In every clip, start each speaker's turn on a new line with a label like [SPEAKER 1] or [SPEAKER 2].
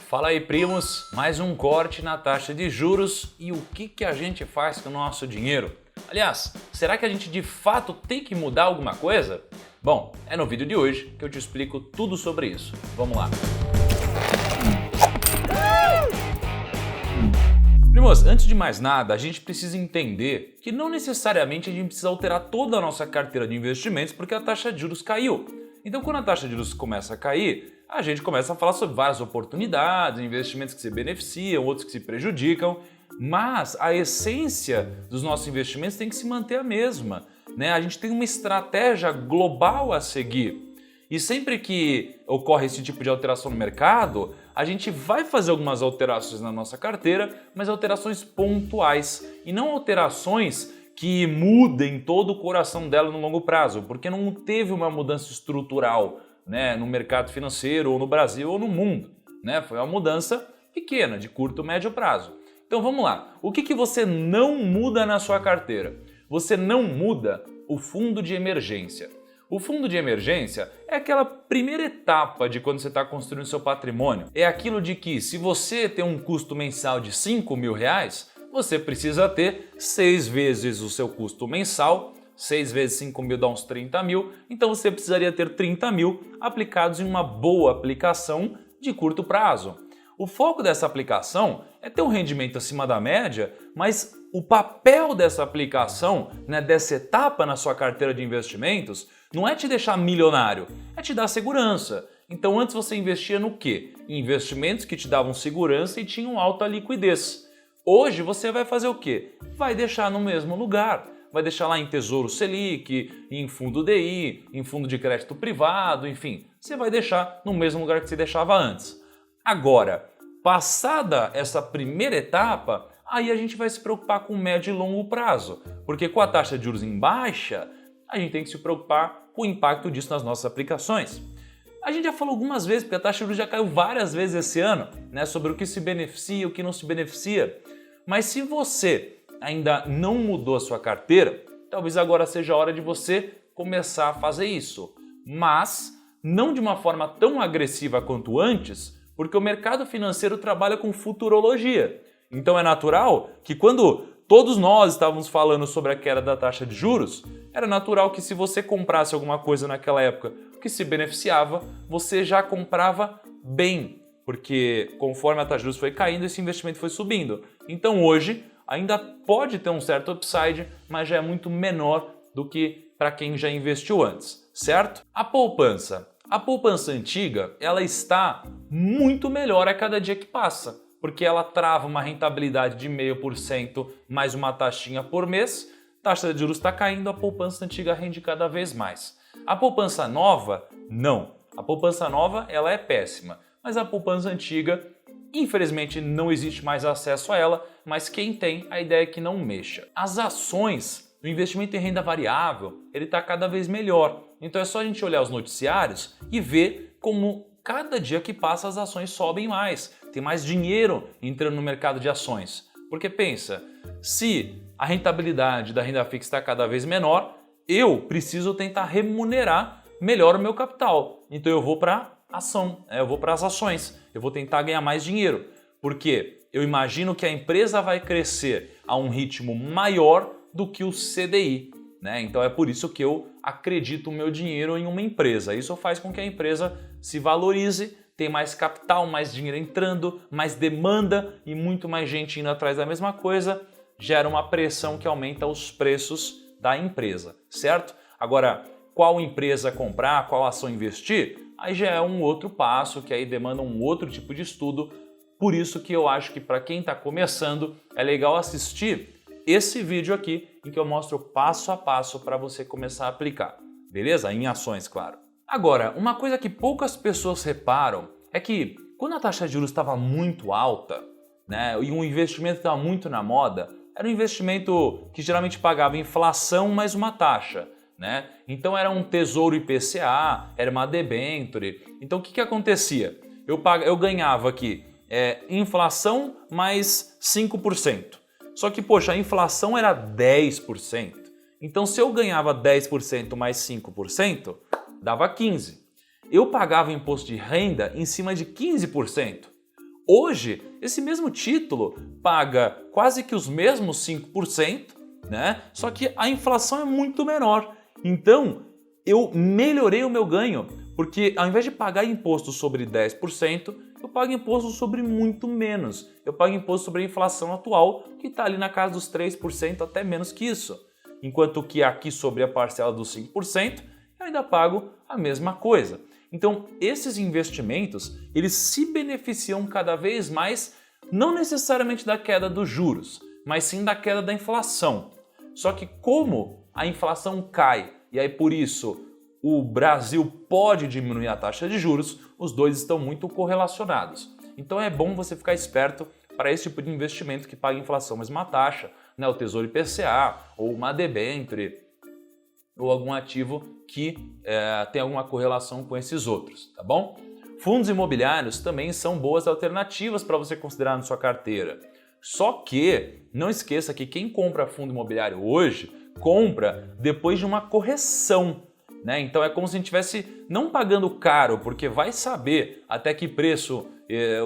[SPEAKER 1] Fala aí, primos, mais um corte na taxa de juros e o que a gente faz com o nosso dinheiro. Aliás, será que a gente de fato tem que mudar alguma coisa? Bom, é no vídeo de hoje que eu te explico tudo sobre isso. Vamos lá! Primos, antes de mais nada, a gente precisa entender que não necessariamente a gente precisa alterar toda a nossa carteira de investimentos porque a taxa de juros caiu. Então, quando a taxa de juros começa a cair, a gente começa a falar sobre várias oportunidades, investimentos que se beneficiam, outros que se prejudicam, mas a essência dos nossos investimentos tem que se manter a mesma, né? A gente tem uma estratégia global a seguir. E sempre que ocorre esse tipo de alteração no mercado, a gente vai fazer algumas alterações na nossa carteira, mas alterações pontuais e não alterações que mudem todo o coração dela no longo prazo, porque não teve uma mudança estrutural, né, no mercado financeiro, ou no Brasil, ou no mundo, né? Foi uma mudança pequena, de curto e médio prazo. Então vamos lá, o que você não muda na sua carteira? Você não muda o fundo de emergência. O fundo de emergência é aquela primeira etapa de quando você está construindo seu patrimônio. É aquilo de que se você tem um custo mensal de R$5.000, você precisa ter 6 vezes o seu custo mensal, 6 vezes 5.000 dá uns 30 mil, então você precisaria ter 30 mil aplicados em uma boa aplicação de curto prazo. O foco dessa aplicação é ter um rendimento acima da média, mas o papel dessa aplicação, né, dessa etapa na sua carteira de investimentos, não é te deixar milionário, é te dar segurança. Então antes você investia no quê? Em investimentos que te davam segurança e tinham alta liquidez. Hoje você vai fazer o quê? Vai deixar no mesmo lugar. Vai deixar lá em Tesouro Selic, em fundo DI, em fundo de crédito privado, enfim. Você vai deixar no mesmo lugar que você deixava antes. Agora, passada essa primeira etapa, aí a gente vai se preocupar com médio e longo prazo. Porque com a taxa de juros em baixa, a gente tem que se preocupar com o impacto disso nas nossas aplicações. A gente já falou algumas vezes, porque a taxa de juros já caiu várias vezes esse ano, né, sobre o que se beneficia e o que não se beneficia. Mas se você ainda não mudou a sua carteira, talvez agora seja a hora de você começar a fazer isso. Mas não de uma forma tão agressiva quanto antes, porque o mercado financeiro trabalha com futurologia. Então é natural que quando todos nós estávamos falando sobre a queda da taxa de juros, era natural que se você comprasse alguma coisa naquela época que se beneficiava, você já comprava bem, porque conforme a taxa de juros foi caindo, esse investimento foi subindo. Então hoje ainda pode ter um certo upside, mas já é muito menor do que para quem já investiu antes, certo? A poupança antiga, ela está muito melhor a cada dia que passa, porque ela trava uma rentabilidade de 0,5% mais uma taxinha por mês, taxa de juros está caindo, a poupança antiga rende cada vez mais. A poupança nova, não. A poupança nova, ela é péssima, mas a poupança antiga, infelizmente, não existe mais acesso a ela, mas quem tem, a ideia é que não mexa. As ações, o investimento em renda variável, ele está cada vez melhor. Então é só a gente olhar os noticiários e ver como cada dia que passa as ações sobem mais. Tem mais dinheiro entrando no mercado de ações. Porque pensa, se a rentabilidade da renda fixa está cada vez menor, eu preciso tentar remunerar melhor o meu capital. Então eu vou para ação, eu vou para as ações, eu vou tentar ganhar mais dinheiro. Porque eu imagino que a empresa vai crescer a um ritmo maior do que o CDI. Né? Então é por isso que eu acredito o meu dinheiro em uma empresa. Isso faz com que a empresa se valorize, tem mais capital, mais dinheiro entrando, mais demanda e muito mais gente indo atrás da mesma coisa, gera uma pressão que aumenta os preços da empresa, certo? Agora, qual empresa comprar, qual ação investir, aí já é um outro passo que aí demanda um outro tipo de estudo. Por isso que eu acho que para quem está começando é legal assistir esse vídeo aqui em que eu mostro passo a passo para você começar a aplicar, beleza? Em ações, claro. Agora, uma coisa que poucas pessoas reparam é que quando a taxa de juros estava muito alta, né, e um investimento estava muito na moda, era um investimento que geralmente pagava inflação mais uma taxa, né? Então era um tesouro IPCA, era uma debênture. Então o que acontecia? Eu ganhava aqui inflação mais 5%. Só que, poxa, a inflação era 10%. Então se eu ganhava 10% mais 5%, dava 15%. Eu pagava imposto de renda em cima de 15%. Hoje, esse mesmo título paga quase que os mesmos 5%, né? Só que a inflação é muito menor. Então, eu melhorei o meu ganho, porque ao invés de pagar imposto sobre 10%, eu pago imposto sobre muito menos. Eu pago imposto sobre a inflação atual, que está ali na casa dos 3%, até menos que isso. Enquanto que aqui sobre a parcela dos 5%, eu ainda pago a mesma coisa. Então, esses investimentos, eles se beneficiam cada vez mais, não necessariamente da queda dos juros, mas sim da queda da inflação. Só que como a inflação cai, e aí por isso o Brasil pode diminuir a taxa de juros, os dois estão muito correlacionados. Então é bom você ficar esperto para esse tipo de investimento que paga inflação mais uma taxa, né? O Tesouro IPCA, ou uma debênture, ou algum ativo que tem alguma correlação com esses outros, tá bom? Fundos imobiliários também são boas alternativas para você considerar na sua carteira. Só que não esqueça que quem compra fundo imobiliário hoje, compra depois de uma correção, né? Então é como se a gente estivesse não pagando caro, porque vai saber até que preço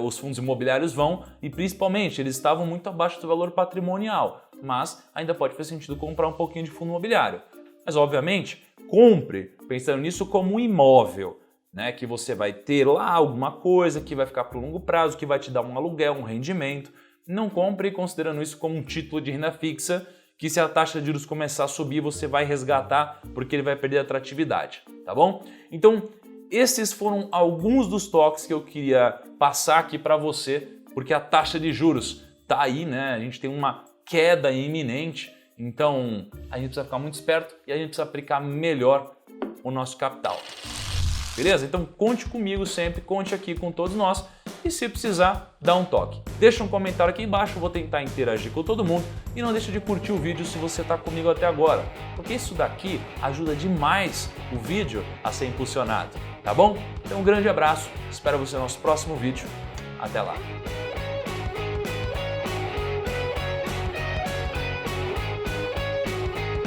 [SPEAKER 1] os fundos imobiliários vão e principalmente eles estavam muito abaixo do valor patrimonial, mas ainda pode fazer sentido comprar um pouquinho de fundo imobiliário. Mas obviamente, compre pensando nisso como um imóvel, né? Que você vai ter lá alguma coisa que vai ficar por longo prazo, que vai te dar um aluguel, um rendimento. Não compre considerando isso como um título de renda fixa, que se a taxa de juros começar a subir, você vai resgatar porque ele vai perder atratividade, tá bom? Então, esses foram alguns dos toques que eu queria passar aqui para você, porque a taxa de juros tá aí, né? A gente tem uma queda iminente, então a gente precisa ficar muito esperto e a gente precisa aplicar melhor o nosso capital. Beleza? Então conte comigo sempre, conte aqui com todos nós e se precisar, dá um toque. Deixa um comentário aqui embaixo, eu vou tentar interagir com todo mundo e não deixa de curtir o vídeo se você está comigo até agora, porque isso daqui ajuda demais o vídeo a ser impulsionado, tá bom? Então um grande abraço, espero você no nosso próximo vídeo, até lá!